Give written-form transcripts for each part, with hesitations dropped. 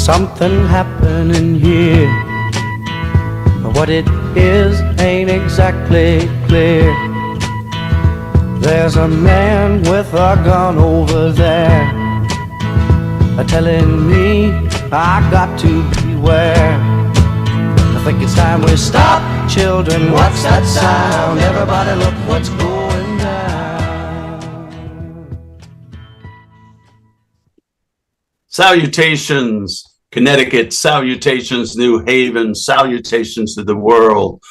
something happening here. But what it is ain't exactly clear. There's a man with a gun over there, telling me I got to beware. I think it's time we stop, children. What's that sound? Everybody look what's going down. Salutations, Connecticut. Salutations, New Haven. Salutations to the world.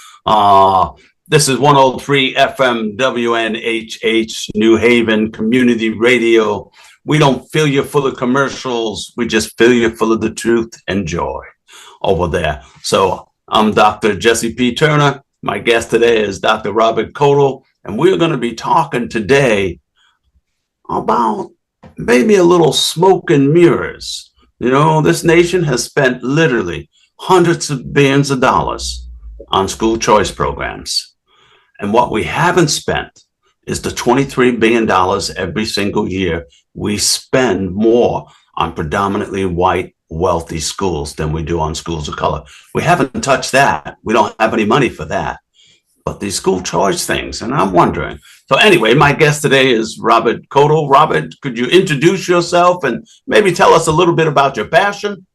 This is 103 FM WNHH, New Haven Community Radio. We don't fill you full of commercials. We just fill you full of the truth and joy over there. So I'm Dr. Jesse P. Turner. My guest today is Dr. Robert Cotto, and we're going to be talking today about maybe a little smoke and mirrors. You know, this nation has spent literally hundreds of billions of dollars on school choice programs. And what we haven't spent is the $23 billion every single year we spend more on predominantly white, wealthy schools than we do on schools of color. We haven't touched that. We don't have any money for that. But these school choice things, and I'm wondering. So anyway, my guest today is Robert Cotto. Robert, could you introduce yourself and maybe tell us a little bit about your passion?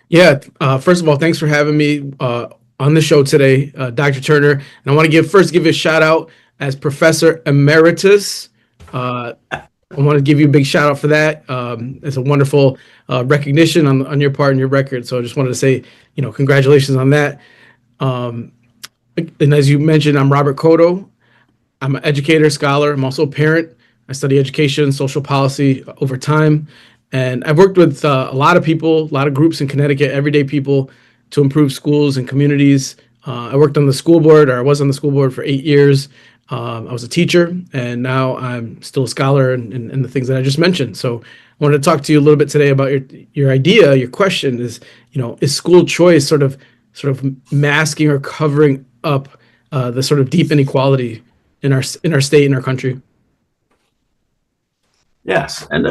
Yeah, first of all, thanks for having me on the show today, Dr. Turner. And I want to give you a shout out as Professor Emeritus. I want to give you a big shout out for that. It's a wonderful recognition on your part and your record. So I just wanted to say, congratulations on that. And as you mentioned, I'm Robert Cotto. I'm an educator, scholar. I'm also a parent. I study education, social policy over time. And I've worked with a lot of people, a lot of groups in Connecticut, everyday people, to improve schools and communities. I worked on the school board, or I was on the school board for 8 years. I was a teacher, and now I'm still a scholar in the things that I just mentioned. So I wanted to talk to you a little bit today about your idea. Your question is, is school choice sort of masking or covering up the sort of deep inequality in our state, in our country? Yes, and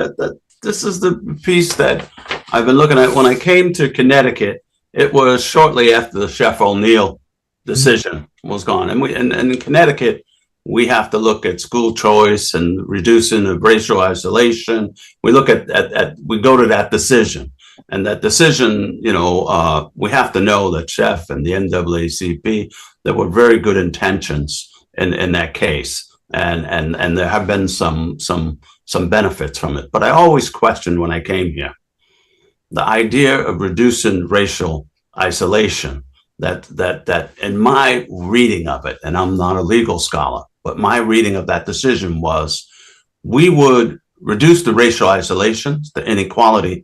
this is the piece that I've been looking at. When I came to Connecticut, it was shortly after the Chef O'Neill decision was gone, and in Connecticut, we have to look at school choice and reducing of racial isolation. We look at we go to that decision, and that decision, we have to know that Chef and the NAACP, there were very good intentions in that case, and there have been some benefits from it. But I always questioned when I came here the idea of reducing racial isolation. That in my reading of it, and I'm not a legal scholar, but my reading of that decision was we would reduce the racial isolation, the inequality,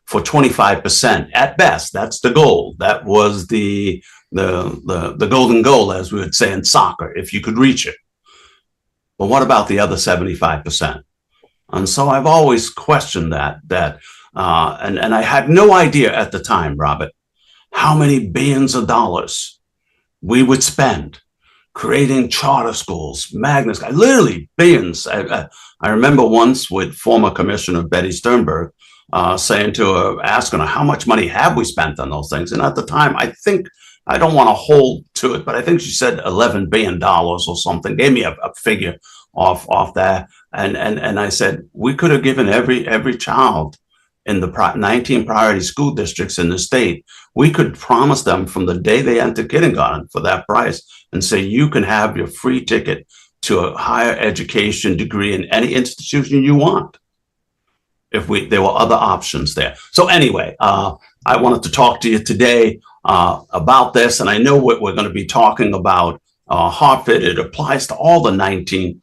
for 25% at best. That's the goal. That was the golden goal, as we would say in soccer, if you could reach it. But what about the other 75%? And so I've always questioned that, and I had no idea at the time, Robert, how many billions of dollars we would spend creating charter schools, magnet schools, literally billions. I remember once with former Commissioner Betty Sternberg saying to her, asking her, how much money have we spent on those things? And at the time, I think, I don't want to hold to it, but I think she said $11 billion or something, gave me a figure off that. And I said, we could have given every child in the 19 priority school districts in the state, we could promise them from the day they enter kindergarten for that price and say, you can have your free ticket to a higher education degree in any institution you want. There were other options there. So anyway, I wanted to talk to you today about this, and I know what we're going to be talking about. Hartford, it applies to all the 19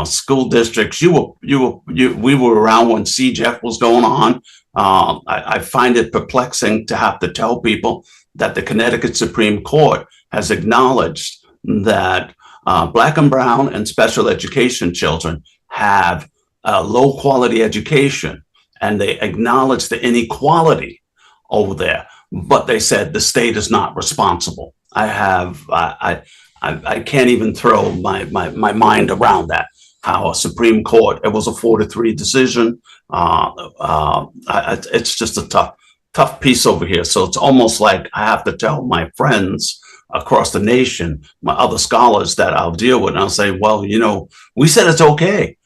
school districts. We were around when CJEF was going on. I find it perplexing to have to tell people that the Connecticut Supreme Court has acknowledged that Black and brown and special education children have low quality education, and they acknowledge the inequality over there. But they said the state is not responsible. I can't even throw my mind around that. how a Supreme Court, it was a 4-3 decision. It's just a tough piece over here. So it's almost like I have to tell my friends across the nation, my other scholars that I'll deal with, and I'll say, well, we said it's okay.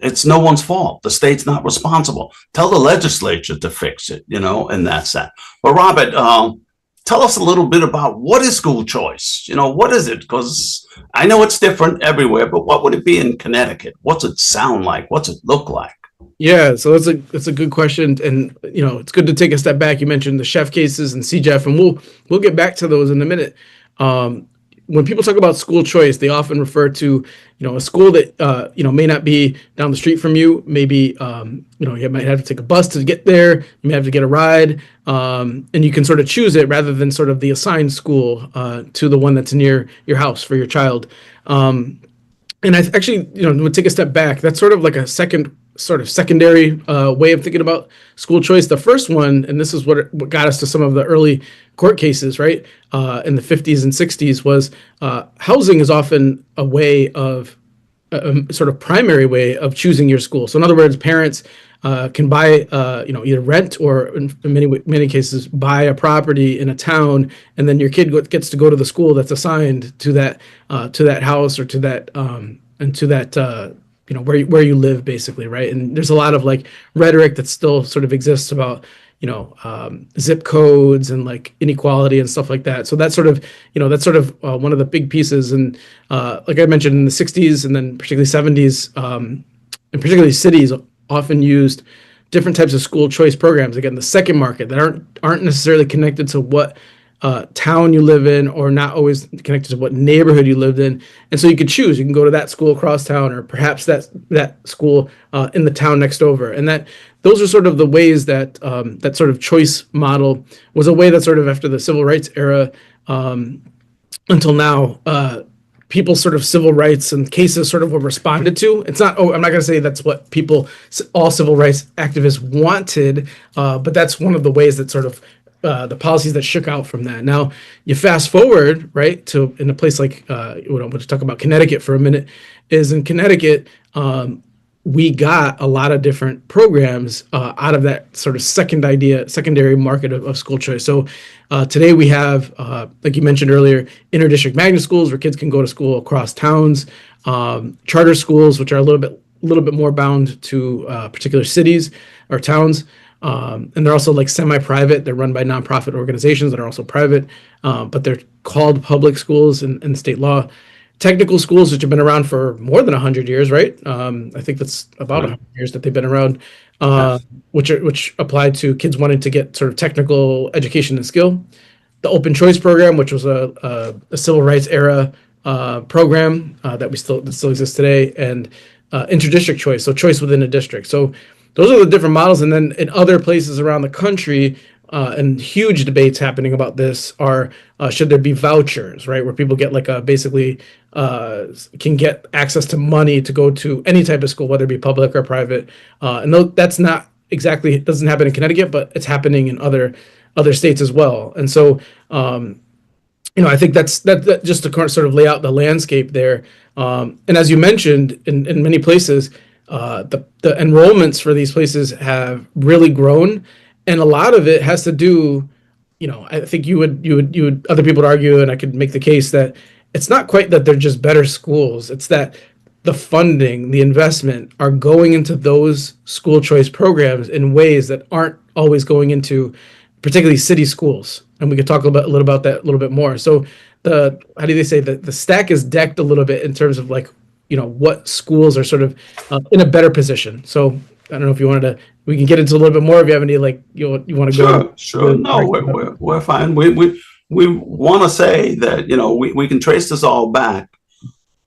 It's no one's fault. The state's not responsible. Tell the legislature to fix it, and that's that. But Robert, tell us a little bit about what is school choice? What is it? Because I know it's different everywhere, but what would it be in Connecticut? What's it sound like? What's it look like? Yeah, so that's a good question, and it's good to take a step back. You mentioned the chef cases and CJEF, and we'll get back to those in a minute. When people talk about school choice, they often refer to a school that may not be down the street from you. Maybe you might have to take a bus to get there. You may have to get a ride, and you can sort of choose it rather than sort of the assigned school to the one that's near your house for your child. And I actually would take a step back. That's sort of like a secondary way of thinking about school choice. The first one, and this is what got us to some of the early court cases, right, in the 50s and 60s, was housing is often a way of a sort of primary way of choosing your school. So in other words, parents can buy either rent or in many cases buy a property in a town, and then your kid gets to go to the school that's assigned to that house or to that and to that where you live, basically, right? And there's a lot of like rhetoric that still sort of exists about zip codes and like inequality and stuff like that. So that's sort of one of the big pieces. And like I mentioned, in the 60s and then particularly 70s, and particularly cities often used different types of school choice programs. Again, the second market that aren't necessarily connected to what town you live in, or not always connected to what neighborhood you lived in. And so you could choose. You can go to that school across town, or perhaps that school in the town next over. And those are sort of the ways that that sort of choice model was a way that sort of after the civil rights era until now, people's sort of civil rights and cases sort of were responded to. It's not, I'm not going to say that's what all civil rights activists wanted, but that's one of the ways that sort of the policies that shook out from that. Now, you fast forward, right, to in a place like, we'll talk about Connecticut for a minute, is in Connecticut, we got a lot of different programs out of that sort of secondary market of school choice. So today we have, like you mentioned earlier, interdistrict magnet schools where kids can go to school across towns, charter schools, which are a little bit more bound to particular cities or towns. And they're also like semi-private. They're run by nonprofit organizations that are also private, but they're called public schools in state law. Technical schools, which have been around for more than 100 years, right? I think that's about 100 years that they've been around, Yes. which apply to kids wanting to get sort of technical education and skill. The open choice program, which was a civil rights era program that still exists today, and interdistrict choice, so choice within a district. So those are the different models. And then in other places around the country, and huge debates happening about this are should there be vouchers, right, where people get like basically can get access to money to go to any type of school, whether it be public or private. And that's not exactly, it doesn't happen in Connecticut, but it's happening in other states as well. And so I think that just to sort of lay out the landscape there. And as you mentioned, in many places, the enrollments for these places have really grown, and a lot of it has to do, I think you would other people would argue, and I could make the case that it's not quite that they're just better schools. It's that the funding, the investment are going into those school choice programs in ways that aren't always going into particularly city schools. And we could talk a little about that a little bit more. So how do they say that the stack is decked a little bit in terms of like, what schools are sort of in a better position. So I don't know if you we can get into a little bit more if you have any, like, you want to go. Sure. No, we're fine. We want to say that, we can trace this all back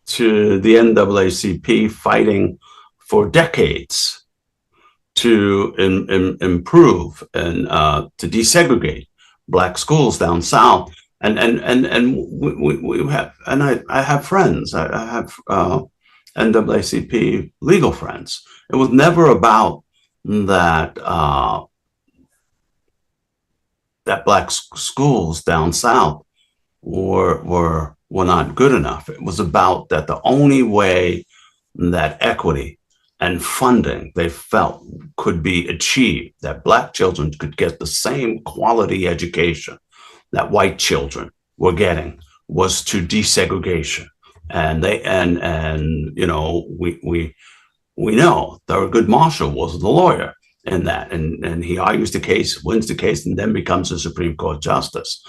to the NAACP fighting for decades to improve and to desegregate Black schools down south. And we have, and I have friends, I have NAACP legal friends. It was never about that that Black schools down south were not good enough. It was about that the only way that equity and funding they felt could be achieved, that Black children could get the same quality education that white children were getting, was to desegregation. And we know Thurgood Marshall was the lawyer in that, and he argues the case, wins the case, and then becomes a Supreme Court justice.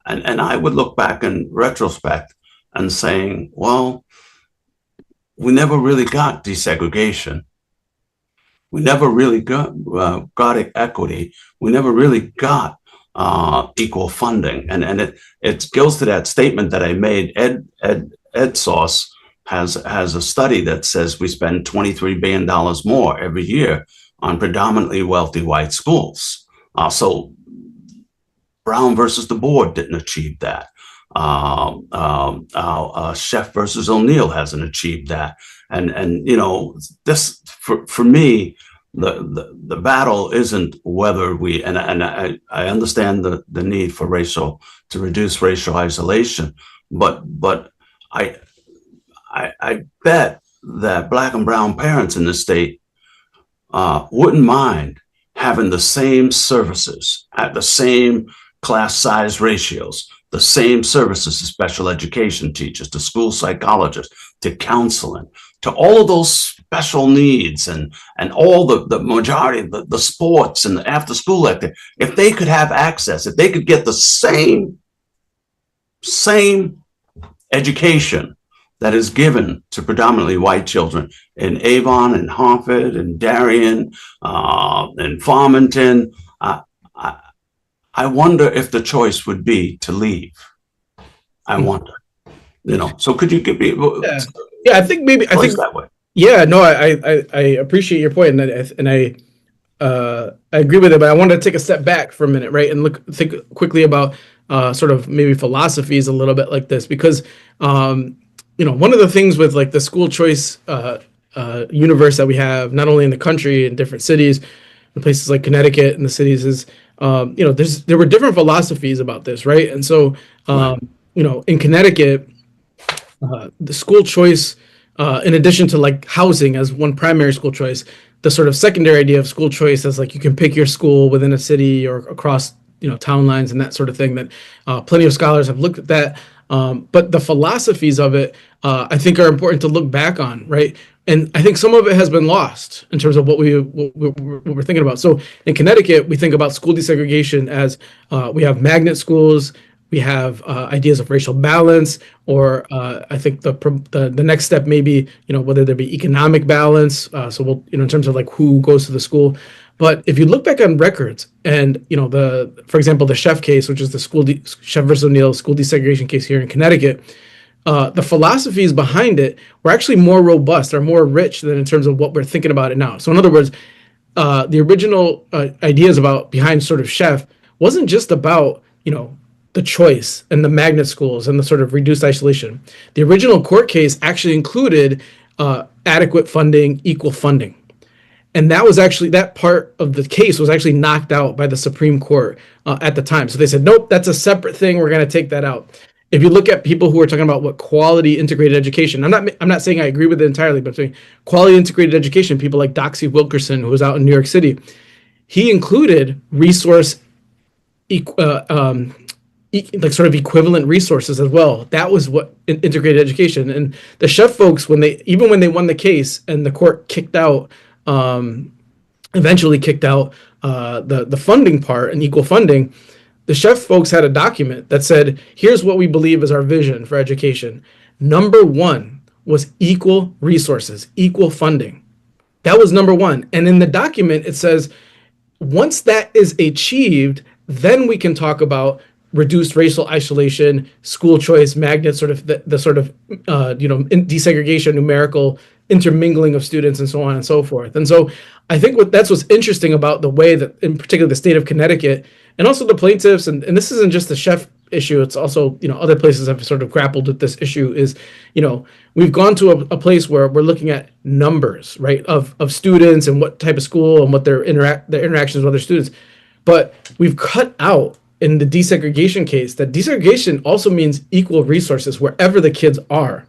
And I would look back in retrospect and saying, well, we never really got desegregation. We never really got equity. We never really got equal funding. And it goes to that statement that I made. Ed Source has a study that says we spend $23 billion more every year on predominantly wealthy white schools. So Brown versus the board didn't achieve that. Chef versus O'Neill hasn't achieved that. And this for me, the battle isn't whether we, and I understand the need for to reduce racial isolation, but I bet that Black and brown parents in the state wouldn't mind having the same services at the same class size ratios, the same services to special education teachers, to school psychologists, to counseling, to all of those special needs and all the majority of the sports and the after school activity. If they could have access, if they could get the same education that is given to predominantly white children in Avon and Hartford and Darien and Farmington, I wonder if the choice would be to leave. I wonder, so could you give me? Yeah, I think that way. Yeah, no, I appreciate your point, and I agree with it, but I want to take a step back for a minute, right, and think quickly about sort of maybe philosophies a little bit like this, because one of the things with like the school choice universe that we have, not only in the country, in different cities, in places like Connecticut and the cities, is there were different philosophies about this, right? And so in Connecticut, the school choice, in addition to like housing as one primary school choice, the sort of secondary idea of school choice as like you can pick your school within a city or across town lines and that sort of thing, that plenty of scholars have looked at that. But the philosophies of it, I think, are important to look back on, right? And I think some of it has been lost in terms of what we're thinking about. So in Connecticut, we think about school desegregation as we have magnet schools, we have ideas of racial balance, or I think the next step may be whether there be economic balance. So we'll in terms of like who goes to the school. But if you look back on records and, for example, the Chef case, which is the Chef versus O'Neill school desegregation case here in Connecticut, the philosophies behind it were actually more robust or more rich than in terms of what we're thinking about it now. So in other words, the original ideas behind sort of Chef wasn't just about, the choice and the magnet schools and the sort of reduced isolation. The original court case actually included adequate funding, equal funding. And that part of the case was actually knocked out by the Supreme Court at the time. So they said, nope, that's a separate thing. We're going to take that out. If you look at people who are talking about what quality integrated education, I'm not saying I agree with it entirely, but saying quality integrated education, people like Doxy Wilkerson, who was out in New York City, he included resource, like sort of equivalent resources as well. That was what integrated education. And the Chef folks, when they won the case and the court eventually kicked out the funding part and equal funding, the Chef folks had a document that said, here's what we believe is our vision for education. Number one was equal resources, equal funding. That was number one. And in the document, it says, once that is achieved, then we can talk about reduced racial isolation, school choice, magnet, sort of the sort of, desegregation, numerical intermingling of students, and so on and so forth. And so I think that's what's interesting about the way that, in particular, the state of Connecticut, and also the plaintiffs, and this isn't just the Chef issue, it's also, other places have sort of grappled with this issue, is, we've gone to a place where we're looking at numbers, right, of students and what type of school and what their interactions with other students. But we've cut out in the desegregation case that desegregation also means equal resources wherever the kids are.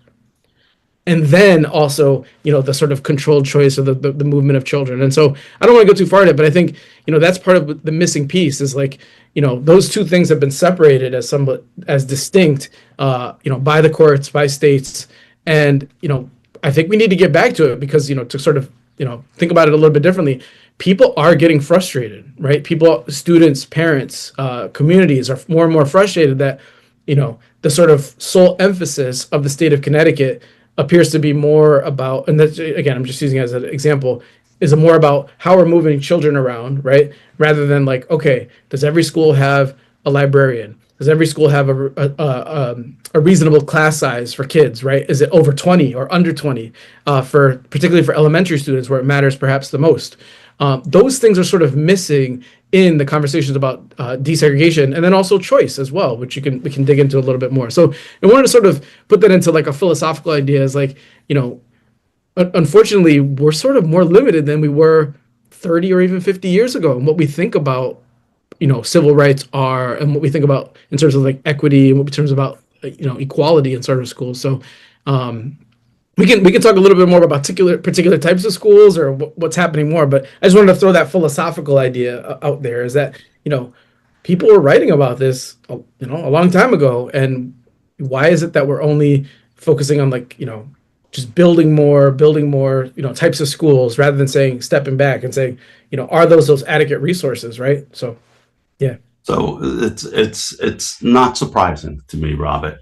and then also, the sort of controlled choice or the movement of children. And so I don't want to go too far in it, but I think, that's part of the missing piece is like, those two things have been separated as distinct, by the courts, by states. And, I think we need to get back to it because, to sort of, think about it a little bit differently. People are getting frustrated, right? People, students, parents, communities are more and more frustrated that, the sort of sole emphasis of the state of Connecticut appears to be more about, and that's, again, I'm just using it as an example, is more about how we're moving children around, right? Rather than like, okay, does every school have a librarian? Does every school have a reasonable class size for kids, right? Is it over 20 or under 20, particularly for elementary students where it matters perhaps the most? Those things are sort of missing in the conversations about desegregation, and then also choice as well, which we can dig into a little bit more. So I wanted to sort of put that into like a philosophical idea, is like, unfortunately, we're sort of more limited than we were 30 or even 50 years ago, and what we think about, civil rights are, and what we think about in terms of like equity, and what we terms about, equality in sort of schools. So we can talk a little bit more about particular types of schools or what's happening more, but I just wanted to throw that philosophical idea out there, is that, people were writing about this, a long time ago, and why is it that we're only focusing on like, just building more, types of schools rather than stepping back and saying, are those adequate resources, right? So, yeah. So it's not surprising to me, Robert,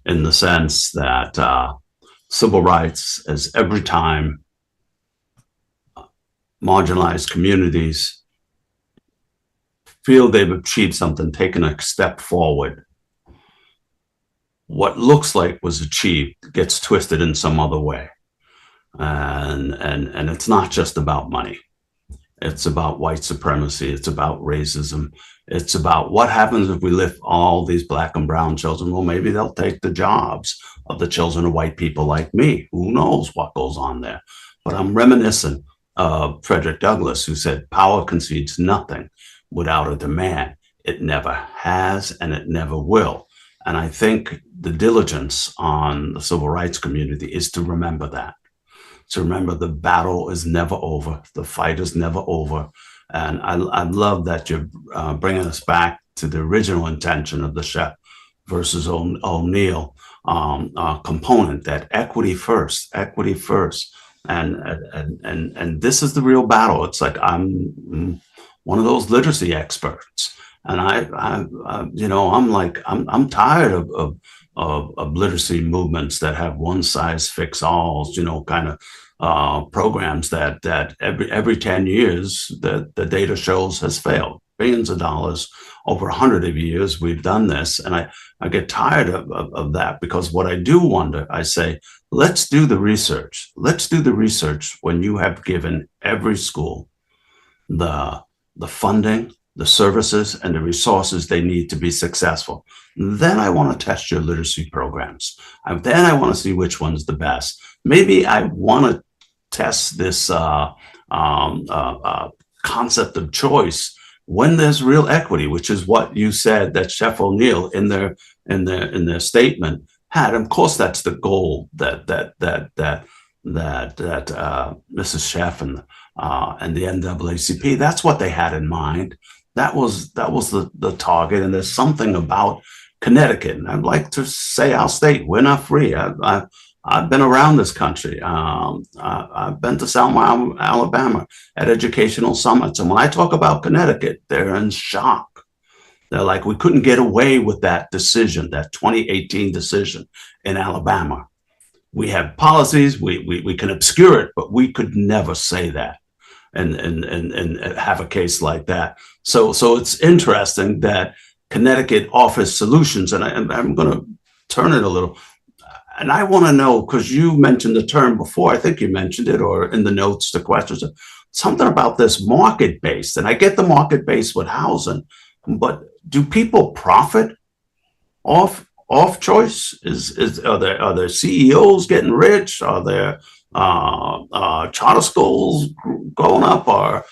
in the sense that civil rights, as every time marginalized communities feel they've achieved something, taken a step forward, what looks like was achieved gets twisted in some other way. And it's not just about money. It's about white supremacy. It's about racism. It's about what happens if we lift all these black and brown children. Well, maybe they'll take the jobs of the children of white people like me. Who knows what goes on there? But I'm reminiscent of Frederick Douglass, who said, power concedes nothing without a demand. It never has, and it never will. And I think the diligence on the civil rights community is to remember that. To remember the battle is never over. The fight is never over. And I love that you're bringing us back to the original intention of the Sheff versus O'Neill component, that equity first. And this is the real battle. It's like I'm one of those literacy experts. And I'm tired of literacy movements that have one size fits all, kind of programs that every 10 years the data shows has failed. Billions of dollars over 100 of years we've done this, and I get tired of that, because what I do wonder, I say, let's do the research. Let's do the research when you have given every school the funding, the services, and the resources they need to be successful. Then I want to test your literacy programs. Then I want to see which one's the best. Maybe I want to test this concept of choice when there's real equity, which is what you said that Sheff O'Neill in their statement had. And of course, that's the goal that Mrs. Sheff and the NAACP, that's what they had in mind. That was the target. And there's something about Connecticut, and I'd like to say our state, we're not free. I've been around this country. I've been to Selma, Alabama at educational summits. And when I talk about Connecticut, they're in shock. They're like, we couldn't get away with that decision, that 2018 decision in Alabama. We have policies, we can obscure it, but we could never say that and have a case like that. So it's interesting that Connecticut offers solutions, and I'm going to turn it a little. And I want to know, because you mentioned the term before, I think you mentioned it, or in the notes, the questions, something about this market-based. And I get the market-based with housing, but do people profit off choice? Are there CEOs getting rich? Are there charter schools going up? Or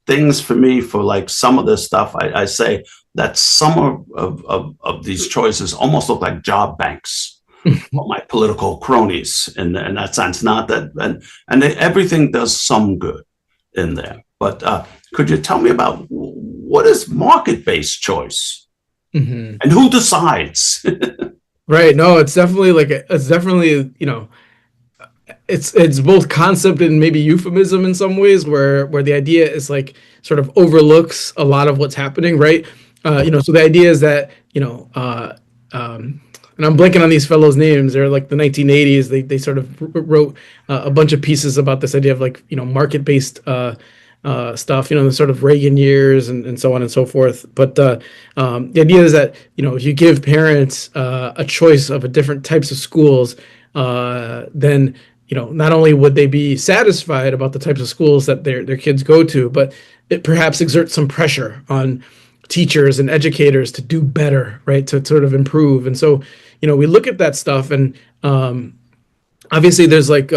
things for me, for like some of this stuff, I say that some of these choices almost look like job banks. well, my political cronies in that sense. Not that, and everything does some good in there. But could you tell me about what is market-based choice Hmm. and who decides? Right. No, it's definitely it's definitely, it's both concept and maybe euphemism in some ways, where the idea is like sort of overlooks a lot of what's happening, right? So the idea is that, and I'm blanking on these fellows' names. They're like the 1980s. They sort of wrote a bunch of pieces about this idea of like, market-based stuff, the sort of Reagan years and so on and so forth. But the idea is that, if you give parents a choice of a different types of schools, then, not only would they be satisfied about the types of schools that their kids go to, but it perhaps exerts some pressure on teachers and educators to do better, right? To sort of improve. And so, we look at that stuff, and obviously there's like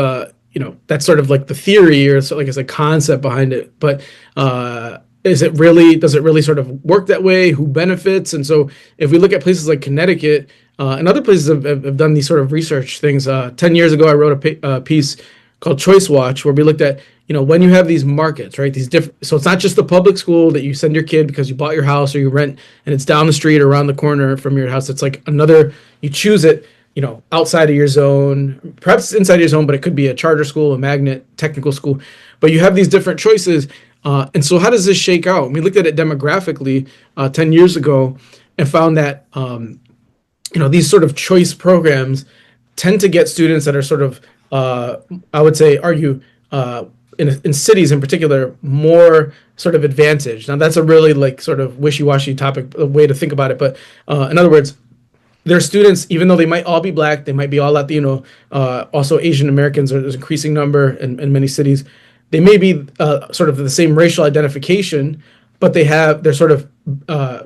that's sort of like the theory, or so like it's a concept behind it, but does it really sort of work that way? Who benefits? And so if we look at places like Connecticut, and other places have done these sort of research things. 10 years ago I wrote a piece called Choice Watch, where we looked at, when you have these markets, right? These different, so it's not just the public school that you send your kid because you bought your house or you rent and it's down the street or around the corner from your house. It's like another, you choose it, outside of your zone, perhaps inside your zone, but it could be a charter school, a magnet technical school. But you have these different choices. And so how does this shake out? And we looked at it demographically 10 years ago and found that, these sort of choice programs tend to get students that are sort of, I would say, in cities in particular, more sort of advantaged. Now, that's a really like sort of wishy-washy topic, a way to think about it. But in other words, their students, even though they might all be Black, they might be all Latino, also Asian Americans, there's an increasing number in many cities. They may be sort of the same racial identification, but they're sort of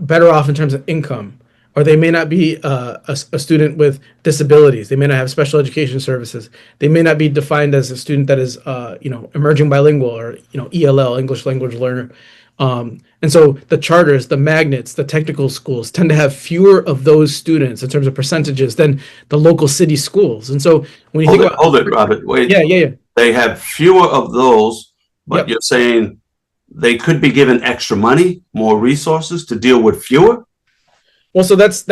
better off in terms of income. Or they may not be a student with disabilities. They may not have special education services. They may not be defined as a student that is, emerging bilingual, or, ELL, English language learner. And so the charters, the magnets, the technical schools tend to have fewer of those students in terms of percentages than the local city schools. And so when you Hold it, Robert. Wait. Yeah. They have fewer of those, but Yep. you're saying they could be given extra money, more resources to deal with fewer? Well, so that's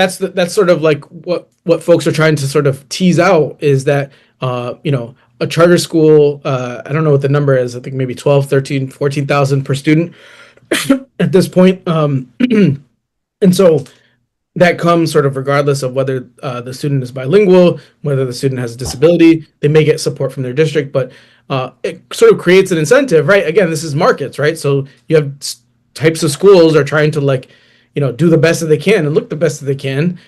sort of like what folks are trying to sort of tease out is that, a charter school, I don't know what the number is. I think maybe 12, 13, 14,000 per student at this point. And so that comes sort of regardless of whether the student is bilingual, whether the student has a disability. They may get support from their district, but it sort of creates an incentive, right? Again, this is markets, right? So you have types of schools are trying to like, do the best that they can and look the best that they can.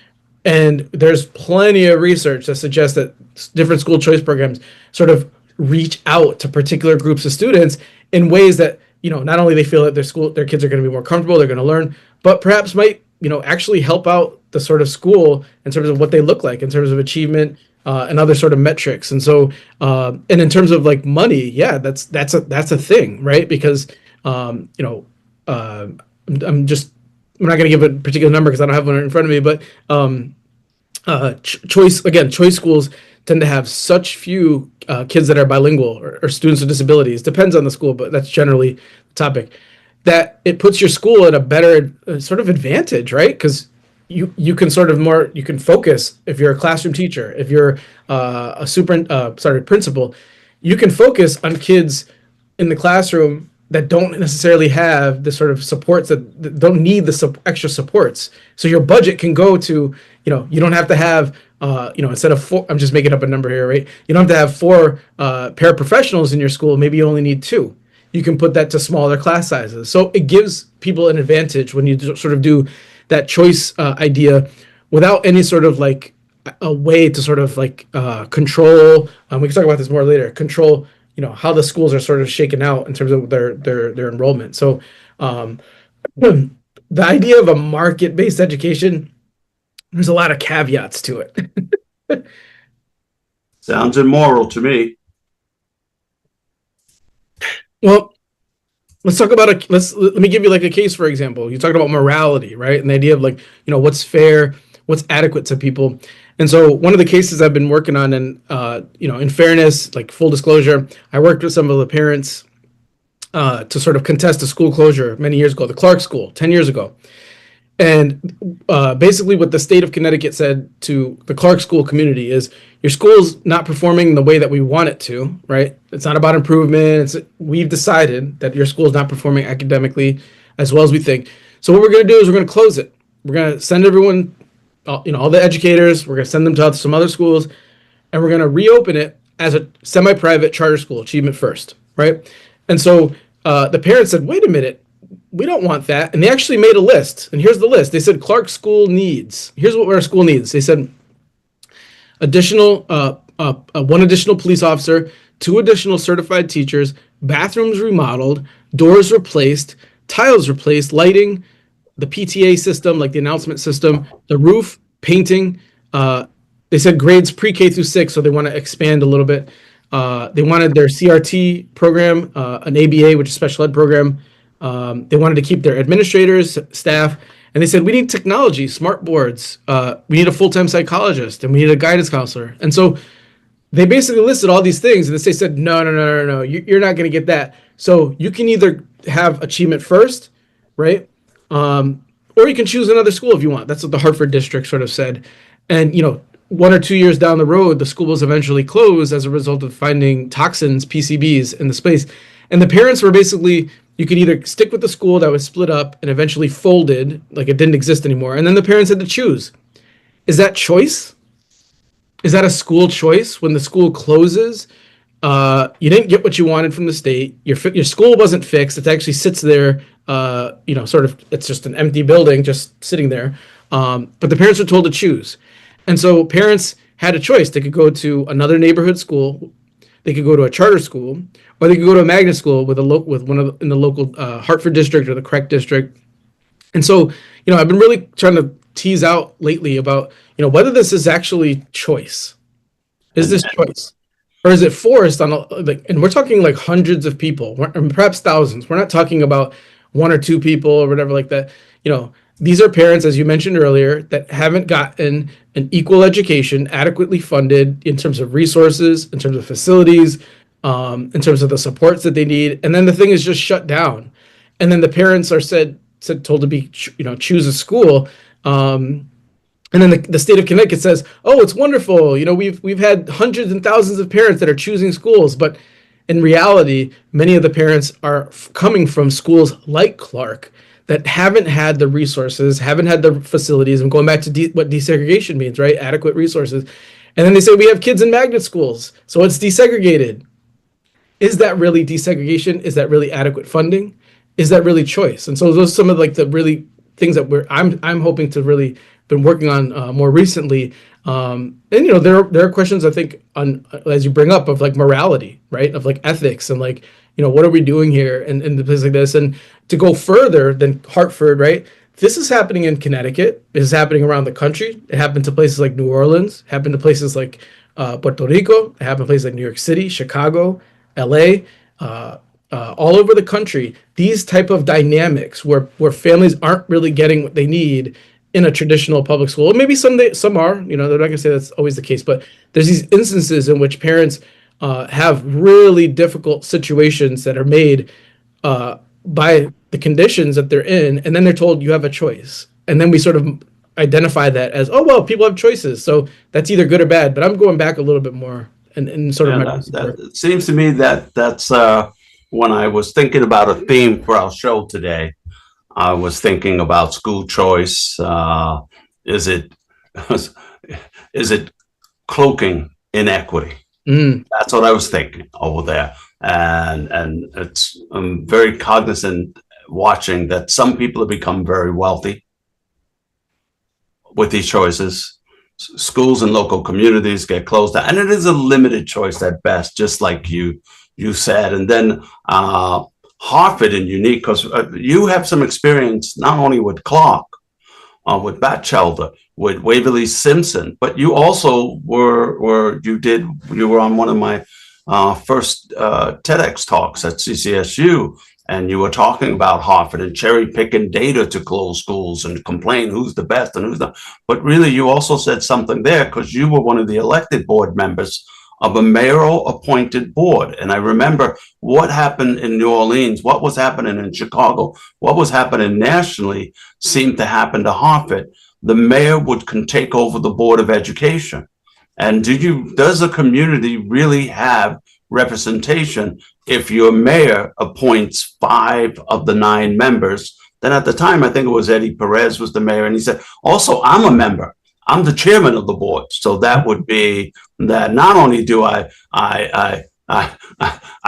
And there's plenty of research that suggests that different school choice programs sort of reach out to particular groups of students in ways that, not only they feel that their kids are going to be more comfortable, they're going to learn, but perhaps might, actually help out the sort of school in terms of what they look like, in terms of achievement, and other sort of metrics. And so, and in terms of like money, yeah, that's a thing, right? Because, I'm not going to give a particular number because I don't have one in front of me, but choice schools tend to have such few kids that are bilingual, or students with disabilities. Depends on the school, but that's generally the topic. That it puts your school at a better sort of advantage, right? Because you can sort of you can focus. If you're a classroom teacher, if you're a principal, you can focus on kids in the classroom that don't necessarily have the sort of supports, that don't need the extra supports. So your budget can go to, you don't have to have, instead of 4, I'm just making up a number here, right? You don't have to have 4 paraprofessionals in your school. Maybe you only need 2. You can put that to smaller class sizes. So it gives people an advantage when you sort of do that choice idea without any sort of like a way to sort of like control. We can talk about this more later. Control, how the schools are sort of shaken out in terms of their enrollment. So the idea of a market-based education, there's a lot of caveats to it. Sounds immoral to me. Well, let's talk about let me give you like a case, for example. You talked about morality, right? And the idea of like, what's fair, what's adequate to people. And so one of the cases I've been working on, and in fairness, like full disclosure, I worked with some of the parents to sort of contest a school closure many years ago, the Clark School, 10 years ago. And basically what the state of Connecticut said to the Clark School community is, your school's not performing the way that we want it to, right? It's not about improvement. We've decided that your school's not performing academically as well as we think. So what we're going to do is we're going to close it. We're going to send everyone, all the educators, we're going to send them to some other schools, and we're going to reopen it as a semi-private charter school, achievement first, right? And so the parents said, wait a minute, we don't want that. And they actually made a list. And here's the list. They said Clark School needs. Here's what our school needs. They said one additional police officer, 2 additional certified teachers, bathrooms remodeled, doors replaced, tiles replaced, lighting, the PTA system, like the announcement system, the roof, painting. They said grades pre-K through 6, so they want to expand a little bit. They wanted their CRT program, an ABA, which is special ed program. They wanted to keep their administrators, staff, and they said, we need technology, smart boards. We need a full-time psychologist, and we need a guidance counselor. And so they basically listed all these things, and the state said, no, you're not going to get that. So you can either have achievement first, right? Or you can choose another school if you want. That's what the Hartford district sort of said. And, 1 or 2 years down the road, the school was eventually closed as a result of finding toxins, PCBs, in the space. And the parents were basically, you could either stick with the school that was split up and eventually folded, like it didn't exist anymore. And then the parents had to choose. Is that choice? Is that a school choice when the school closes? You didn't get what you wanted from the state. Your school wasn't fixed. It actually sits there, it's just an empty building just sitting there. But the parents were told to choose. And so parents had a choice. They could go to another neighborhood school. They could go to a charter school, or they could go to a magnet school in the local Hartford district or the Craig district. And so, I've been really trying to tease out lately about, whether this is actually choice. Is this choice? Or is it forced on, and we're talking like hundreds of people, and perhaps thousands. We're not talking about 1 or 2 people or whatever like that. These are parents, as you mentioned earlier, that haven't gotten an equal education adequately funded in terms of resources, in terms of facilities, in terms of the supports that they need. And then the thing is just shut down. And then the parents are told to be, choose a school. And then the state of Connecticut says, oh, it's wonderful. We've had hundreds and thousands of parents that are choosing schools. But in reality, many of the parents are coming from schools like Clark that haven't had the resources, haven't had the facilities. I'm going back to what desegregation means, right? Adequate resources. And then they say we have kids in magnet schools, so it's desegregated. Is that really desegregation? Is that really adequate funding? Is that really choice? And so those are some of the really things that I'm hoping to really been working on more recently. And there are questions I think on, as you bring up, of morality, right? Of ethics and what are we doing here and places like this. And to go further than Hartford, right? This is happening in Connecticut. It is happening around the country. It happened to places like New Orleans, happened to places like Puerto Rico, it happened to places like New York City, Chicago, LA, all over the country. These type of dynamics where families aren't really getting what they need in a traditional public school. Maybe some are, they're not going to say that's always the case, but there's these instances in which parents have really difficult situations that are made by the conditions that they're in, and then they're told you have a choice. And then we sort of identify that as, oh, well, people have choices, so that's either good or bad. But I'm going back a little bit more and sort of it seems to me that's when I was thinking about a theme for our show today. I was thinking about school choice. Is it cloaking inequity? That's what I was thinking over there. And I'm very cognizant watching that some people have become very wealthy with these choices. Schools and local communities get closed down, and it is a limited choice at best, just like you said. And then Hartford and unique, because you have some experience not only with Clark, with Batchelder, with Waverly Simpson, but you also were on one of my first TEDx talks at CCSU, and you were talking about Harvard and cherry picking data to close schools and complain who's the best and who's not. But really, you also said something there because you were one of the elected board members of a mayoral appointed board. And I remember what happened in New Orleans, what was happening in Chicago, what was happening nationally seemed to happen to Harvard. The mayor would take over the Board of Education. And does the community really have representation if your mayor appoints 5 of the 9 members? Then at the time, I think it was Eddie Perez was the mayor, and he said, also, I'm a member. I'm the chairman of the board. So that would be that not only do I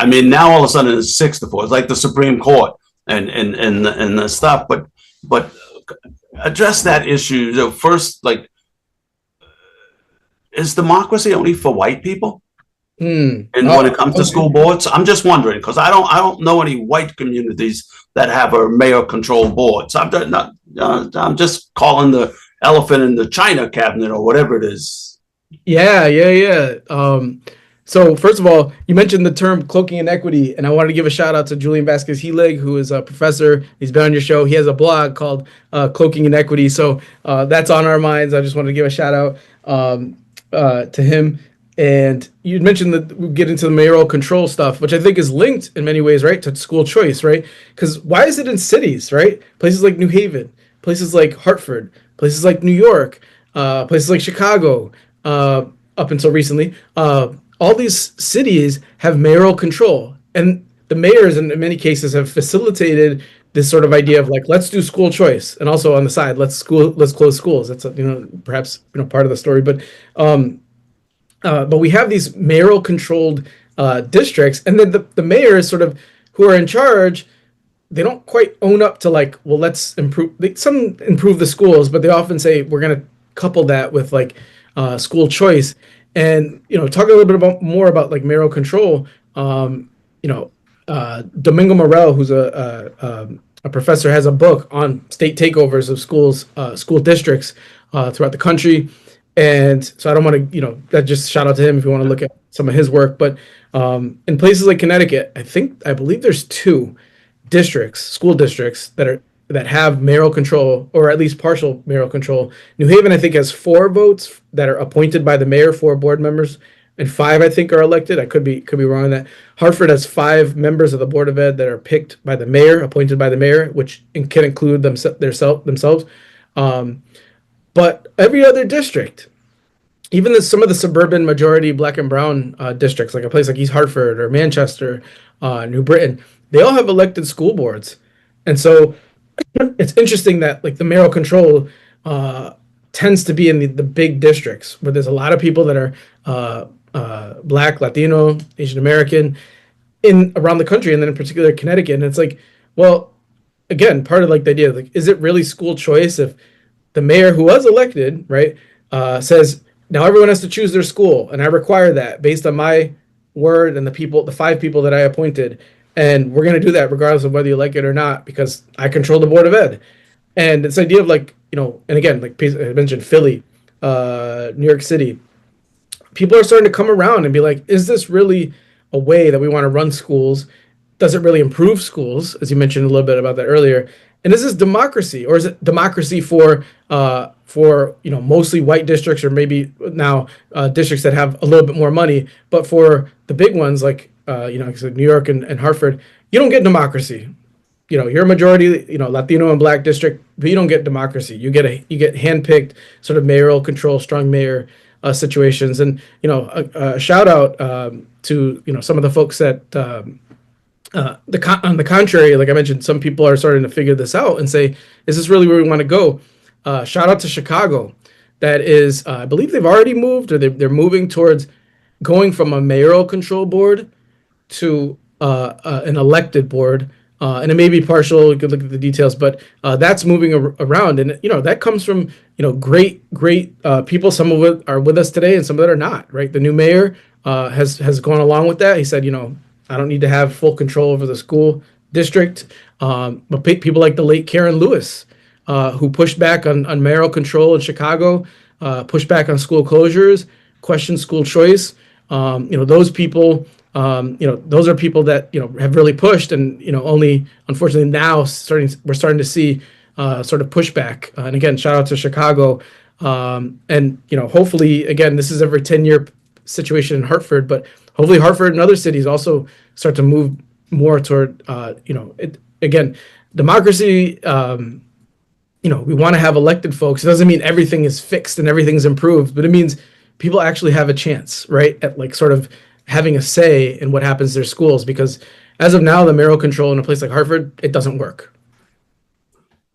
mean, now all of a sudden it's 6-4. It's like the Supreme Court and the stuff, but address that issue. So first, like, is democracy only for white people? And when it comes to school boards, I'm just wondering because I don't know any white communities that have a mayor-controlled board. So I'm just calling the elephant in the China cabinet or whatever it is. Yeah. So first of all, you mentioned the term cloaking inequity, and I wanted to give a shout out to Julian Vasquez-Helig, who is a professor. He's been on your show. He has a blog called Cloaking Inequity. So that's on our minds. I just wanted to give a shout out to him. And you mentioned that we get into the mayoral control stuff, which I think is linked in many ways, right, to school choice, right? Because why is it in cities, right? Places like New Haven, places like Hartford, places like New York, places like Chicago, up until recently, all these cities have mayoral control. And the mayors, in many cases, have facilitated this sort of idea of like, let's do school choice. And also on the side, let's close schools. That's, perhaps, part of the story. But we have these mayoral controlled districts. And then the mayors sort of who are in charge, they don't quite own up to like, well, let's improve the schools, but they often say we're going to couple that with like school choice. And talk a little bit more about like mayoral control. Domingo Morel, who's a professor, has a book on state takeovers of schools, school districts throughout the country. And so I don't want to, that just shout out to him if you want to look at some of his work. But in places like Connecticut, I believe there's 2 school districts that have mayoral control, or at least partial mayoral control. New Haven, I think, has 4 votes that are appointed by the mayor, 4 board members, and 5, I think, are elected. I could be wrong on that. Hartford has 5 members of the Board of Ed that are picked by the mayor, appointed by the mayor, which can include themselves. But every other district, even some of the suburban majority black and brown districts, like a place like East Hartford or Manchester, New Britain, they all have elected school boards. And so it's interesting that like the mayoral control tends to be in the big districts where there's a lot of people that are Black, Latino, Asian American around the country, and then in particular Connecticut. And it's like, well, again, part of like the idea, like, is it really school choice if the mayor who was elected, right, says now everyone has to choose their school, and I require that based on my word and the 5 people that I appointed, and we're going to do that regardless of whether you like it or not because I control the Board of Ed. And this idea of like, and again, like I mentioned, Philly, New York City, people are starting to come around and be like, is this really a way that we want to run schools? Does it really improve schools? As you mentioned a little bit about that earlier. And is this democracy, or is it democracy for mostly white districts, or maybe now districts that have a little bit more money, but for the big ones like New York and Hartford, you don't get democracy. You're a majority, Latino and Black district, but you don't get democracy. You get handpicked sort of mayoral control, strong mayor situations. And a shout out to some of the folks that. On the contrary, like I mentioned, some people are starting to figure this out and say, is this really where we want to go? Shout out to Chicago. That is, I believe they've already moved, or they're moving towards going from a mayoral control board to an elected board. And it may be partial. You could look at the details, but that's moving around. And, that comes from, great people. Some of it are with us today and some of it are not, right? The new mayor has gone along with that. He said, I don't need to have full control over the school district. But people like the late Karen Lewis, who pushed back on mayoral control in Chicago, pushed back on school closures, questioned school choice, Those people, those are people that, have really pushed, and, only unfortunately now we're starting to see sort of pushback. And again, shout out to Chicago. And, hopefully, again, this is every 10-year situation in Hartford, but hopefully Hartford and other cities also start to move more toward, again, democracy. We want to have elected folks. It doesn't mean everything is fixed and everything's improved, but it means people actually have a chance, right, at like sort of having a say in what happens to their schools. Because as of now, the mayoral control in a place like Hartford, it doesn't work.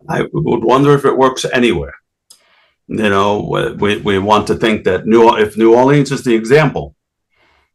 I would wonder if it works anywhere. We want to think that if New Orleans is the example,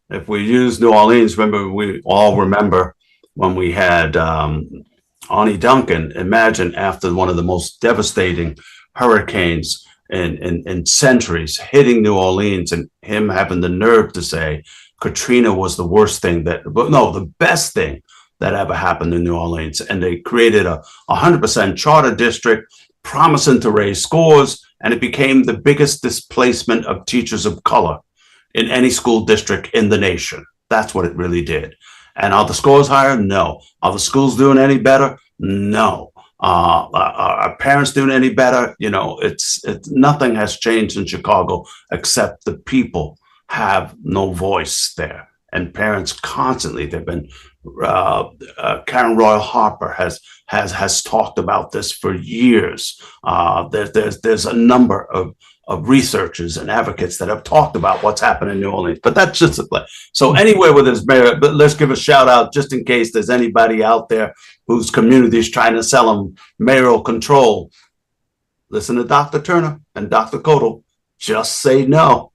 if we use New Orleans, we all remember when we had Arnie Duncan. Imagine after one of the most devastating hurricanes in centuries hitting New Orleans, and him having the nerve to say Katrina was the worst thing the best thing that ever happened in New Orleans. And they created a 100% charter district promising to raise scores, and it became the biggest displacement of teachers of color in any school district in the nation. That's what it really did. And are the scores higher? No. Are the schools doing any better? No. Are parents doing any better? It's nothing has changed in Chicago except the people have no voice there. And parents constantly, they've been, Karen Royal Harper has talked about this for years. There's a number of researchers and advocates that have talked about what's happened in New Orleans, but that's just a play. So anywhere with this mayor, but let's give a shout out just in case there's anybody out there whose community is trying to sell them mayoral control. Listen to Dr. Turner and Dr. Cotto. Just say no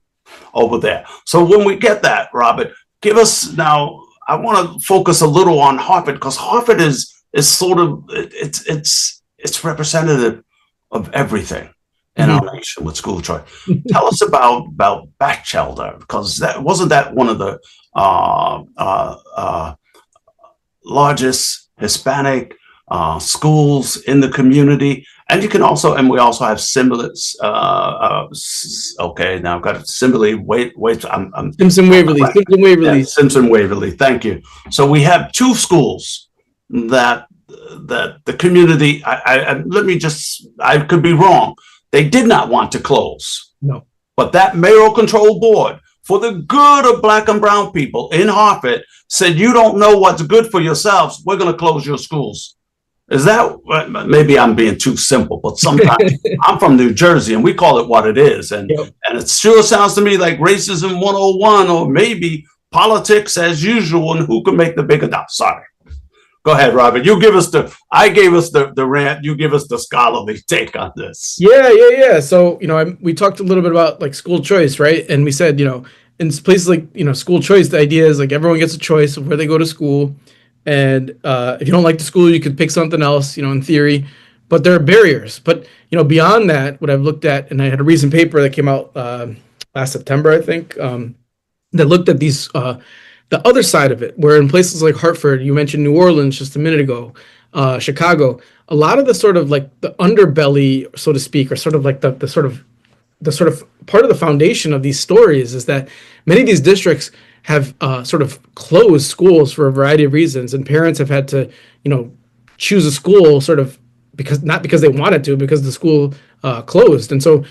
over there. So when we get that, Robert, give us now. I want to focus a little on Hartford, because Hartford is sort of it's representative of everything in our nation with school choice. Tell us about Batchelder, because that wasn't one of the largest Hispanic schools in the community. And we also have Simulants. Okay, now I've got Simile. Wait. Simpson Waverly. Yeah, Simpson Waverly. Thank you. So we have two schools that the community. I could be wrong. They did not want to close. No. But that mayoral control board, for the good of Black and brown people in Hartford, said, you don't know what's good for yourselves. We're going to close your schools. Is that, maybe I'm being too simple, but sometimes I'm from New Jersey and we call it what it is. And it sure sounds to me like racism 101, or maybe politics as usual, and who can make the bigger dollar. Sorry. Go ahead, Robert. I gave us the rant. You give us the scholarly take on this. Yeah. So, we talked a little bit about like school choice, right? And we said, in places like, school choice, the idea is like everyone gets a choice of where they go to school. And if you don't like the school, you could pick something else, in theory. But there are barriers. But, beyond that, what I've looked at, and I had a recent paper that came out last September, I think, that looked at the other side of it, where in places like Hartford, you mentioned New Orleans just a minute ago, Chicago, a lot of the sort of like the underbelly, so to speak, or sort of like the sort of part of the foundation of these stories is that many of these districts have sort of closed schools for a variety of reasons, and parents have had to, choose a school sort of not because they wanted to, because the school closed. And so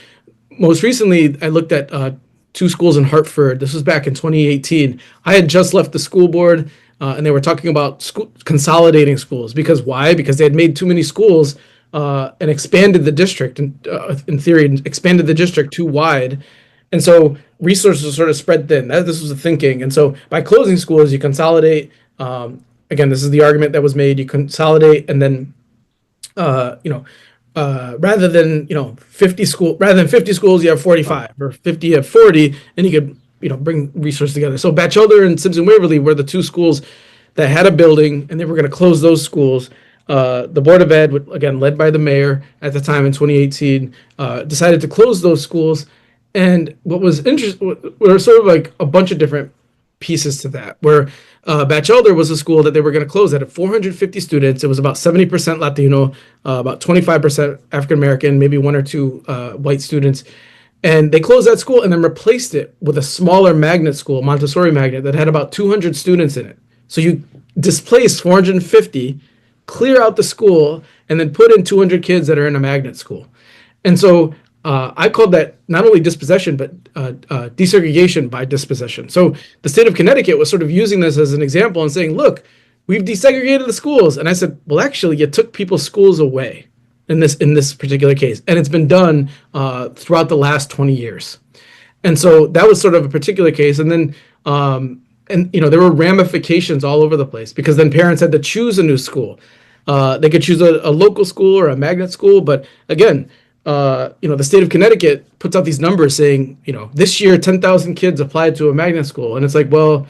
most recently, I looked at two schools in Hartford. This was back in 2018. I had just left the school board, and they were talking about consolidating schools. Because why? Because they had made too many schools and expanded the district, and in theory, expanded the district too wide. And so resources sort of spread thin. This was the thinking. And so by closing schools, you consolidate. Again, this is the argument that was made. You consolidate, and then, rather than 50 schools, you have 45, or 50, you have 40, and you could bring resources together. So Batchelder and Simpson Waverly were the two schools that had a building, and they were going to close those schools. The Board of Ed, again led by the mayor at the time in 2018, decided to close those schools. And what was interesting were sort of like a bunch of different pieces to that, where Batchelder was a school that they were going to close that had 450 students. It was about 70% Latino, about 25% African American, maybe one or two white students. And they closed that school and then replaced it with a smaller magnet school, Montessori magnet, that had about 200 students in it. So you displace 450, clear out the school, and then put in 200 kids that are in a magnet school. And so I called that not only dispossession, but desegregation by dispossession. So the state of Connecticut was sort of using this as an example and saying, look, we've desegregated the schools. And I said, well, actually, you took people's schools away in this particular case. And it's been done throughout the last 20 years. And so that was sort of a particular case. And then, there were ramifications all over the place because then parents had to choose a new school. They could choose a local school or a magnet school. But again, the state of Connecticut puts out these numbers saying, this year 10,000 kids applied to a magnet school, and it's like, well,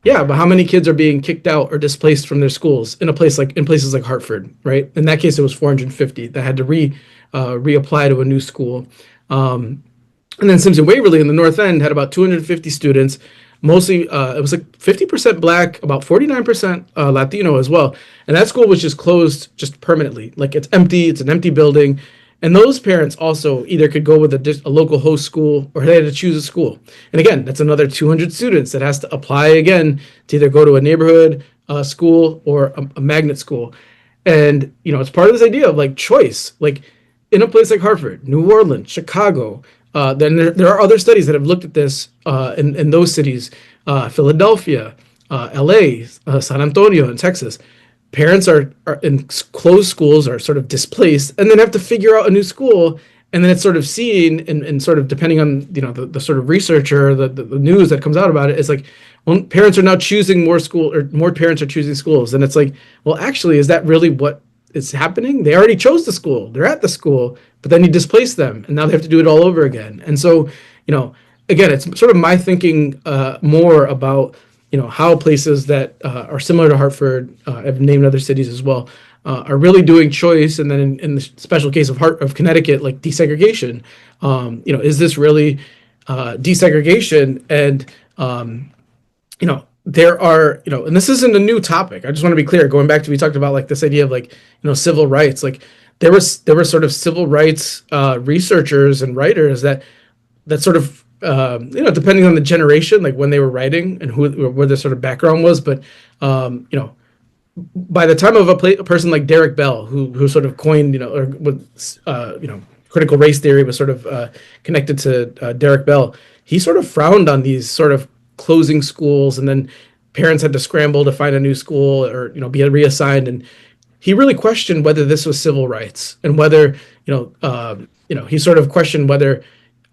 yeah, but how many kids are being kicked out or displaced from their schools in places like Hartford, right? In that case, it was 450 that had to reapply to a new school. And then Simpson Waverly in the North End had about 250 students. Mostly, it was like 50% Black, about 49% Latino as well. And that school was just closed just permanently. Like it's empty. It's an empty building. And those parents also either could go with a local host school or they had to choose a school. And again, that's another 200 students that has to apply again to either go to a neighborhood school or a magnet school. And, it's part of this idea of like choice, like in a place like Hartford, New Orleans, Chicago. Then there are other studies that have looked at this in those cities, Philadelphia, LA, San Antonio in Texas. Parents are in closed schools are sort of displaced and then have to figure out a new school. And then it's sort of seen and sort of depending on, the sort of researcher, the news that comes out about it, it's like, well, parents are now choosing more school or more parents are choosing schools. And it's like, well, actually, is that really what is happening? They already chose the school. They're at the school, but then you displace them and now they have to do it all over again. And so, again, it's sort of my thinking more about, how places that are similar to Hartford, I've named other cities as well, are really doing choice. And then in the special case of Connecticut, like desegregation, is this really desegregation? And, there are, and this isn't a new topic. I just want to be clear, going back to, we talked about like this idea of like, civil rights, like there were sort of civil rights researchers and writers that sort of, depending on the generation, like when they were writing and where their sort of background was. But, by the time of a person like Derek Bell, who sort of coined, critical race theory was sort of connected to Derek Bell, he sort of frowned on these sort of closing schools, and then parents had to scramble to find a new school or, be reassigned. And he really questioned whether this was civil rights and whether, he sort of questioned whether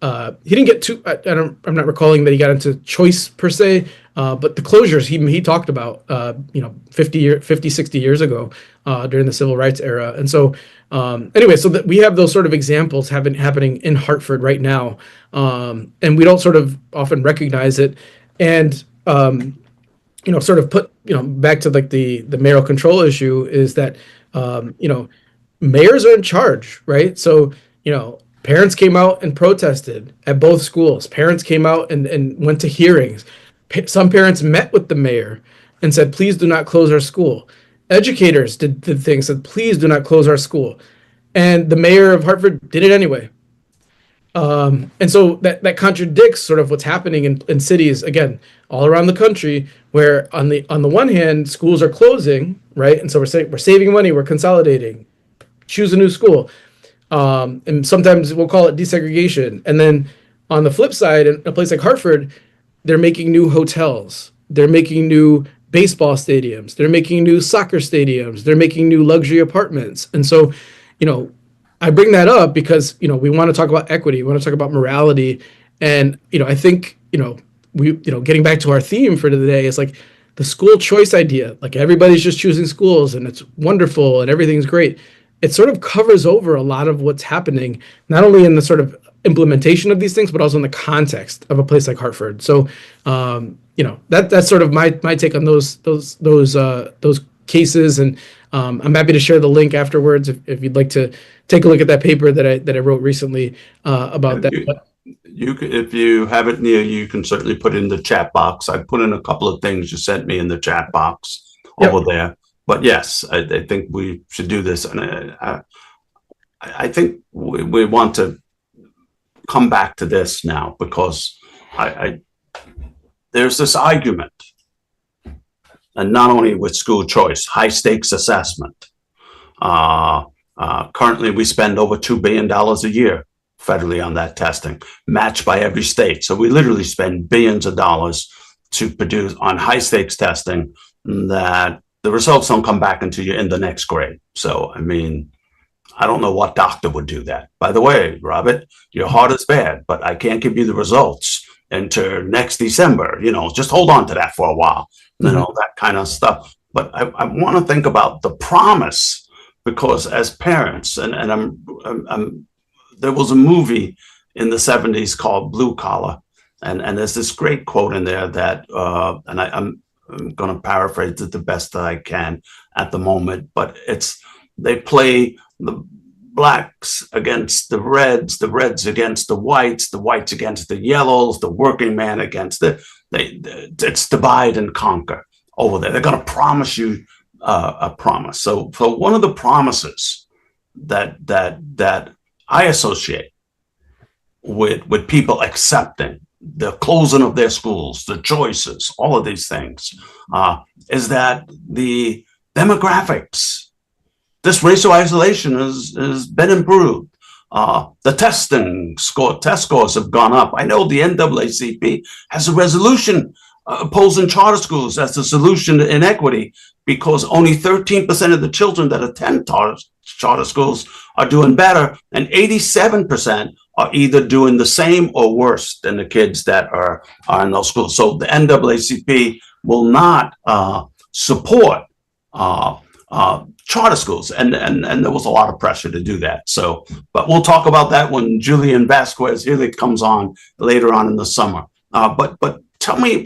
he didn't get too, I'm not recalling that he got into choice per se, but the closures he talked about, 60 years ago during the civil rights era. And so anyway, so that we have those sort of examples happening in Hartford right now. And we don't sort of often recognize it. And, sort of put, back to like the mayoral control issue is that, mayors are in charge, right? So, parents came out and protested at both schools. Parents came out and went to hearings. Some parents met with the mayor and said, please do not close our school. Educators did things, said, please do not close our school. And the mayor of Hartford did it anyway. And so that contradicts sort of what's happening in cities, again, all around the country, where on the one hand, schools are closing, right? And so we're saving money, we're consolidating, choose a new school. And sometimes we'll call it desegregation. And then on the flip side, in a place like Hartford, they're making new hotels. They're making new baseball stadiums. They're making new soccer stadiums. They're making new luxury apartments. And so, I bring that up because, we want to talk about equity. We want to talk about morality. And, I think, getting back to our theme for today is like the school choice idea. Like everybody's just choosing schools and it's wonderful and everything's great. It sort of covers over a lot of what's happening, not only in the sort of implementation of these things, but also in the context of a place like Hartford. So, that's sort of my take on those cases. And I'm happy to share the link afterwards if you'd like to take a look at that paper that I wrote recently about that. If you have it near you, can certainly put it in the chat box. I put in a couple of things you sent me in the chat box over there. But yes, I think we should do this, and I think we want to come back to this now because I there's this argument, and not only with school choice, high stakes assessment. Currently, we spend over $2 billion a year federally on that testing, matched by every state. So we literally spend billions of dollars to produce on high stakes testing that the results don't come back until you're in the next grade. So, I mean, I don't know what doctor would do that. By the way, Robert, your heart is bad, but I can't give you the results until next December. Just hold on to that for a while, that kind of stuff. But I want to think about the promise, because as parents, and there was a movie in the 70s called Blue Collar, and there's this great quote in there that, and I'm going to paraphrase it the best that I can at the moment, but they play the blacks against the reds against the whites against the yellows, the working man against it's divide and conquer over there. They're going to promise you a promise. So one of the promises that I associate with people accepting the closing of their schools, the choices, all of these things, is that the demographics, this racial isolation has been improved. The test scores have gone up. I know the NAACP has a resolution opposing charter schools as the solution to inequity, because only 13% of the children that attend charter schools are doing better, and 87% are either doing the same or worse than the kids that are in those schools. So the NAACP will not support charter schools, and there was a lot of pressure to do that. So, but we'll talk about that when Julian Vasquez really comes on later on in the summer. But tell me,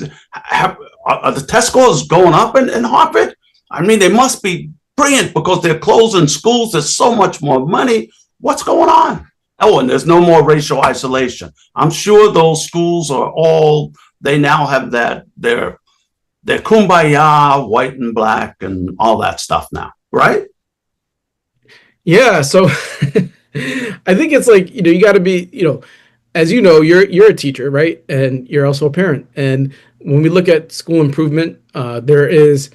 are the test scores going up in Hartford? I mean, they must be brilliant because they're closing schools. There's so much more money. What's going on? Oh, and there's no more racial isolation. I'm sure those schools they now have they're kumbaya, white and black, and all that stuff now, right? Yeah. So I think it's like, you got to be, as you're a teacher, right? And you're also a parent. And when we look at school improvement, there is,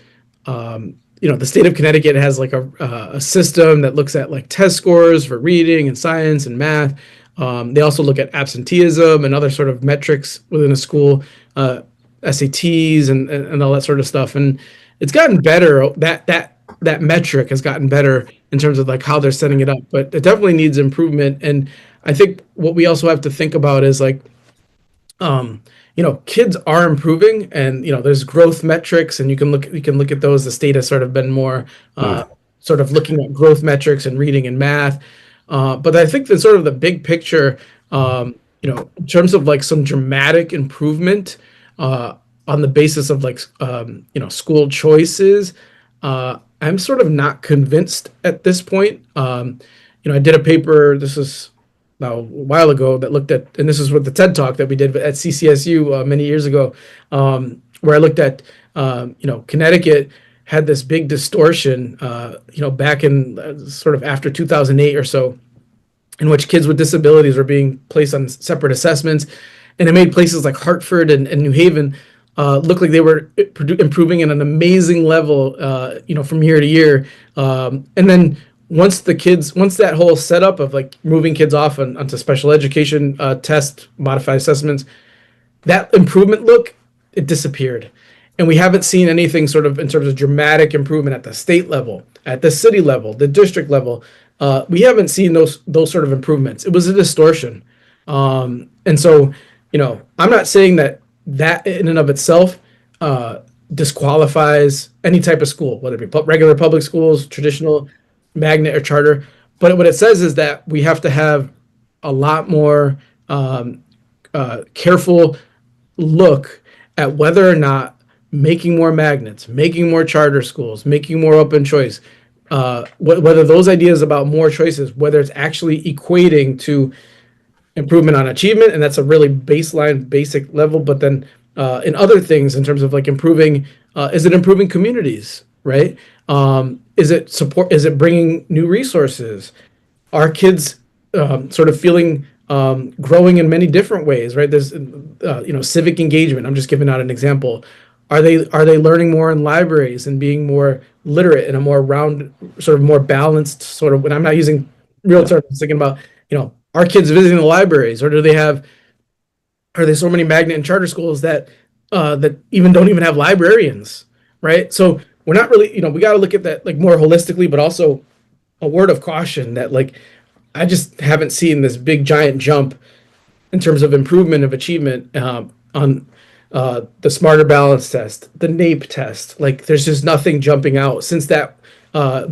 the state of Connecticut has like a system that looks at like test scores for reading and science and math. They also look at absenteeism and other sort of metrics within a school, SATs and all that sort of stuff. And it's gotten better. That metric has gotten better in terms of like how they're setting it up, but it definitely needs improvement. And I think what we also have to think about is like, kids are improving, and there's growth metrics, and you can look at those. The state has sort of been more sort of looking at growth metrics and reading and math. But I think that sort of the big picture, in terms of like some dramatic improvement on the basis of like school choices, I'm sort of not convinced at this point. I did a paper. This is a while ago that looked at, and this is with the TED Talk that we did at CCSU many years ago, where I looked at, Connecticut had this big distortion, back in sort of after 2008 or so, in which kids with disabilities were being placed on separate assessments, and it made places like Hartford and New Haven look like they were improving at an amazing level, from year to year, and then once that whole setup of like moving kids off onto special education test modified assessments, that improvement it disappeared. And we haven't seen anything sort of in terms of dramatic improvement at the state level, at the city level, the district level. We haven't seen those sort of improvements. It was a distortion. And so, I'm not saying that in and of itself disqualifies any type of school, whether it be regular public schools, traditional, magnet, or charter. But what it says is that we have to have a lot more careful look at whether or not making more magnets, making more charter schools, making more open choice, whether those ideas about more choices, whether it's actually equating to improvement on achievement, and that's a really baseline, basic level. But then in other things, in terms of like improving, is it improving communities, right? Is it bringing new resources? Are kids sort of feeling growing in many different ways, right? There's, civic engagement. I'm just giving out an example. Are they learning more in libraries and being more literate in a more round, sort of more balanced sort of? When I'm not using real terms, I'm thinking about, our kids visiting the libraries, or are there so many magnet and charter schools that even don't even have librarians, right? So we're not really, we got to look at that like more holistically, but also a word of caution that like I just haven't seen this big giant jump in terms of improvement of achievement on the Smarter Balance test, the NAEP test. Like there's just nothing jumping out since that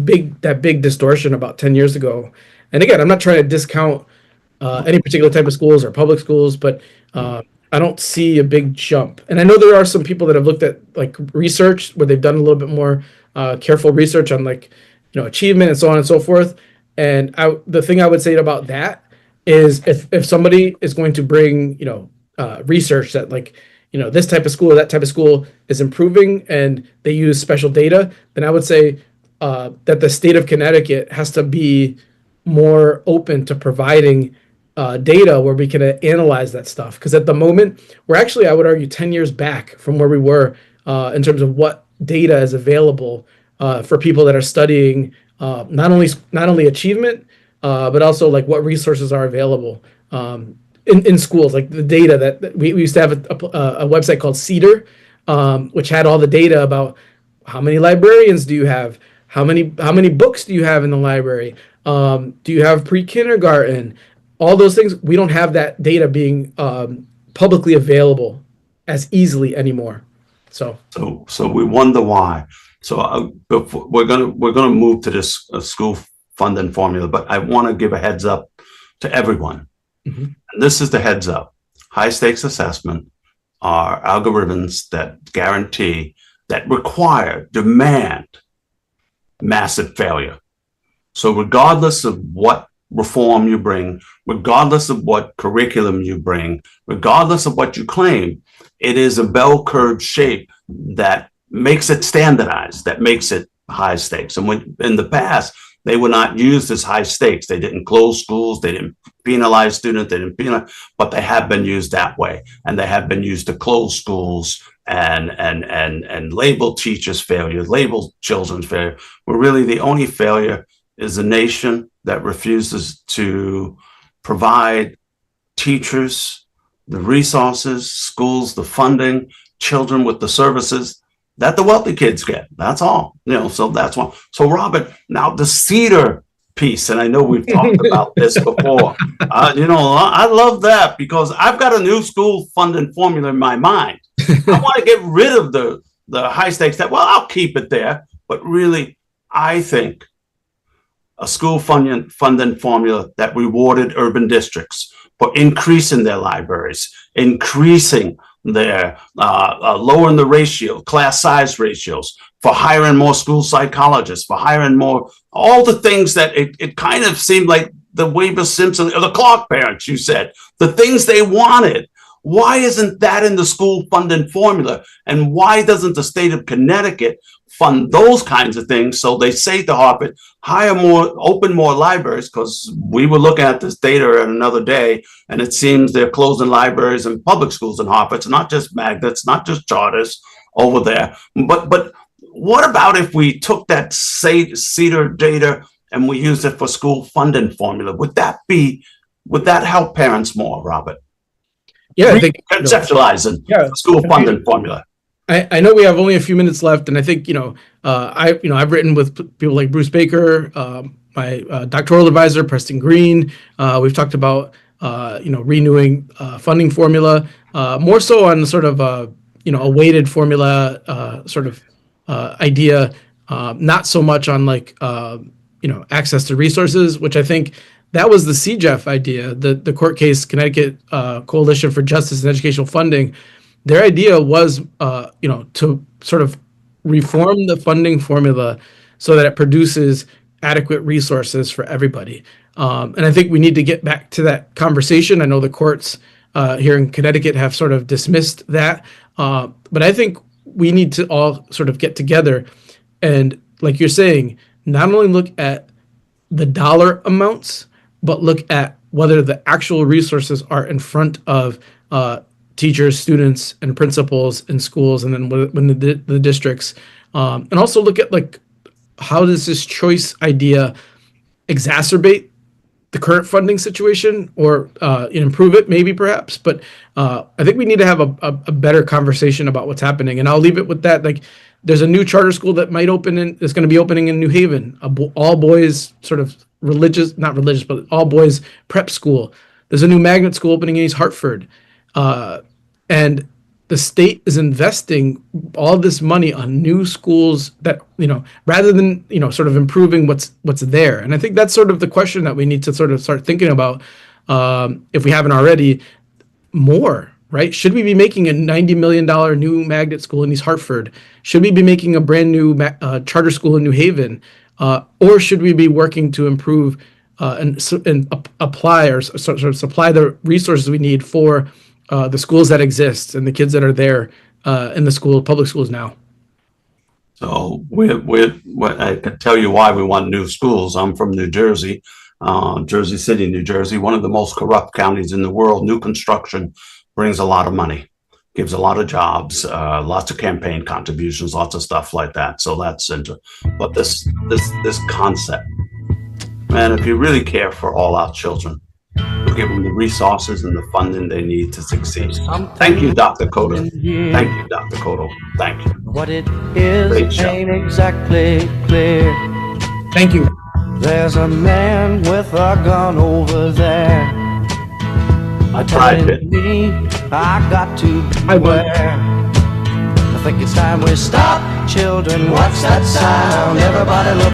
big distortion about 10 years ago. And again, I'm not trying to discount any particular type of schools or public schools, but I don't see a big jump. And I know there are some people that have looked at like research where they've done a little bit more careful research on like achievement and so on and so forth. And the thing I would say about that is if somebody is going to bring research that like this type of school or that type of school is improving and they use special data, then I would say that the state of Connecticut has to be more open to providing data where we can analyze that stuff. Because at the moment, we're actually, I would argue, 10 years back from where we were in terms of what data is available for people that are studying not only achievement, but also like what resources are available in schools. Like the data that we used to have a website called Cedar, which had all the data about how many librarians do you have, how many books do you have in the library, do you have pre-kindergarten, all those things. We don't have that data being publicly available as easily anymore. So we wonder why. So we're gonna move to this school funding formula, but I want to give a heads up to everyone. Mm-hmm. And this is the heads up. High stakes assessment are algorithms that guarantee, that require, demand massive failure. So regardless of what reform you bring, regardless of what curriculum you bring, regardless of what you claim, it is a bell curve shape that makes it standardized, that makes it high stakes. And when in the past, they were not used as high stakes. They didn't close schools, they didn't penalize students, they didn't penalize, but they have been used that way. And they have been used to close schools and label teachers failure, label children's failure. Where really the only failure is a nation that refuses to provide teachers the resources, schools, the funding, children with the services that the wealthy kids get. That's all, so that's one. So Robert, now the Cedar piece, and I know we've talked about this before. I love that because I've got a new school funding formula in my mind. I want to get rid of the high stakes that, well, I'll keep it there. But really, I think a school funding formula that rewarded urban districts for increasing their libraries, increasing their lowering the ratio, class size ratios, for hiring more school psychologists, for hiring more, all the things that it kind of seemed like the Weber Simpson or the Clark parents, you said, the things they wanted. Why isn't that in the school funding formula? And why doesn't the state of Connecticut fund those kinds of things? So they say to Harvard, hire more, open more libraries, because we were looking at this data another day, and it seems they're closing libraries and public schools in Harvard. It's not just magnets, not just charters over there. But what about if we took that Cedar data and we used it for school funding formula? Would that help parents more, Robert? Yeah, I think conceptualizing school funding formula. I know we have only a few minutes left, and I think I've written with people like Bruce Baker, my doctoral advisor Preston Green. We've talked about renewing funding formula, more so on sort of a weighted formula sort of idea, not so much on like access to resources, which I think that was the CJEF idea, the court case Connecticut Coalition for Justice and Educational Funding. Their idea was, to sort of reform the funding formula so that it produces adequate resources for everybody. And I think we need to get back to that conversation. I know the courts here in Connecticut have sort of dismissed that, but I think we need to all sort of get together and, like you're saying, not only look at the dollar amounts, but look at whether the actual resources are in front of teachers, students, and principals in schools, and then when the districts, and also look at like how does this choice idea exacerbate the current funding situation or improve it, maybe perhaps. But I think we need to have a better conversation about what's happening. And I'll leave it with that. Like, there's a new charter school that might that's going to be opening in New Haven, all boys sort of not religious, but all boys prep school. There's a new magnet school opening in East Hartford. And the state is investing all this money on new schools that, rather than, sort of improving what's there. And I think that's sort of the question that we need to sort of start thinking about, if we haven't already, more, right? Should we be making a $90 million new magnet school in East Hartford? Should we be making a brand new charter school in New Haven? Or should we be working to improve and apply or sort of supply the resources we need for the schools that exist and the kids that are there in the public schools now? So I can tell you why we want new schools. I'm from New Jersey, Jersey City, New Jersey, one of the most corrupt counties in the world. New construction brings a lot of money, gives a lot of jobs, lots of campaign contributions, lots of stuff like that. So that's into, but this concept, man, if you really care for all our children, we'll give them the resources and the funding they need to succeed. Thank you, Dr. Cotto. Thank you, Dr. Cotto. Thank you. What it is ain't exactly clear. Thank you. There's a man with a gun over there. I tried it. Me, I got to beware. I think it's time we stop, children. What's that sound? Everybody look.